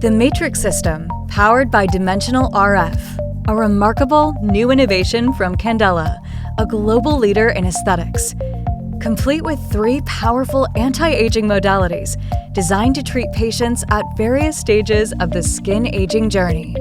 The Matrix System, powered by dimensional RF, a remarkable new innovation from Candela, a global leader in aesthetics. Complete with 3 powerful anti-aging modalities designed to treat patients at various stages of the skin aging journey.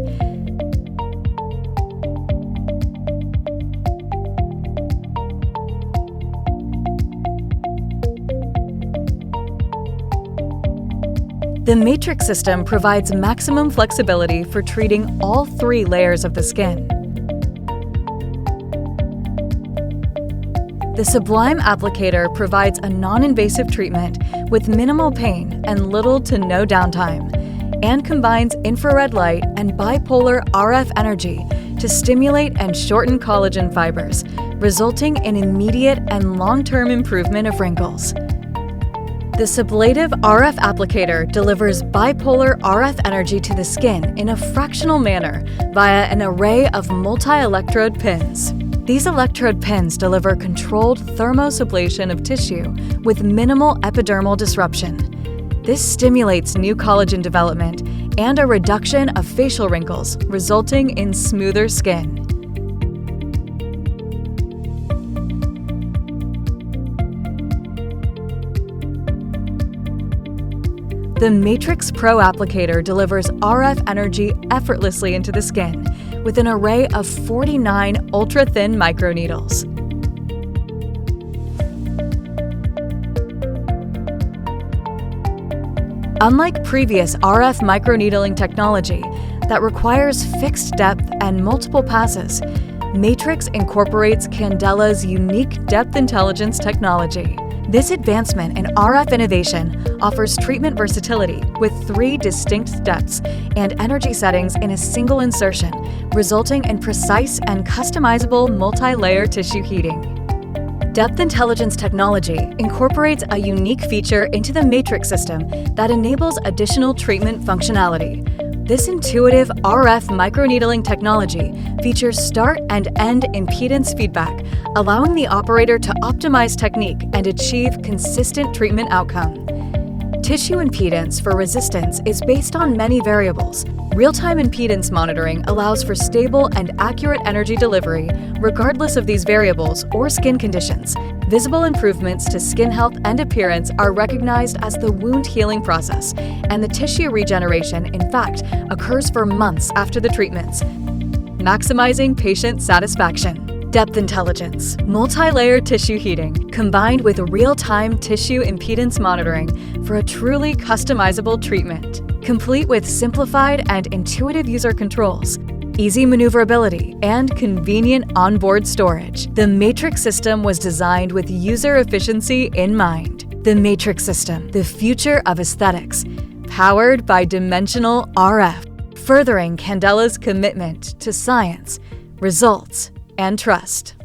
The Matrix System provides maximum flexibility for treating all 3 layers of the skin. The Sublime applicator provides a non-invasive treatment with minimal pain and little to no downtime, and combines infrared light and bipolar RF energy to stimulate and shorten collagen fibers, resulting in immediate and long-term improvement of wrinkles. The Sublative RF applicator delivers bipolar RF energy to the skin in a fractional manner via an array of multi-electrode pins. These electrode pins deliver controlled thermosublation of tissue with minimal epidermal disruption. This stimulates new collagen development and a reduction of facial wrinkles, resulting in smoother skin. The Matrix Pro applicator delivers RF energy effortlessly into the skin with an array of 49 ultra-thin microneedles. Unlike previous RF microneedling technology that requires fixed depth and multiple passes, Matrix incorporates Candela's unique depth intelligence technology. This advancement in RF innovation offers treatment versatility with 3 distinct depths and energy settings in a single insertion, resulting in precise and customizable multi-layer tissue heating. Depth intelligence technology incorporates a unique feature into the Matrix system that enables additional treatment functionality. This intuitive RF microneedling technology features start and end impedance feedback, allowing the operator to optimize technique and achieve consistent treatment outcome. Tissue impedance for resistance is based on many variables. Real-time impedance monitoring allows for stable and accurate energy delivery regardless of these variables or skin conditions. Visible improvements to skin health and appearance are recognized as the wound healing process, and the tissue regeneration, in fact, occurs for months after the treatments, maximizing patient satisfaction. Depth intelligence, multi-layer tissue heating, combined with real-time tissue impedance monitoring for a truly customizable treatment, complete with simplified and intuitive user controls, easy maneuverability, and convenient onboard storage. The Matrix system was designed with user efficiency in mind. The Matrix system, the future of aesthetics, powered by dimensional RF, furthering Candela's commitment to science, results, and trust.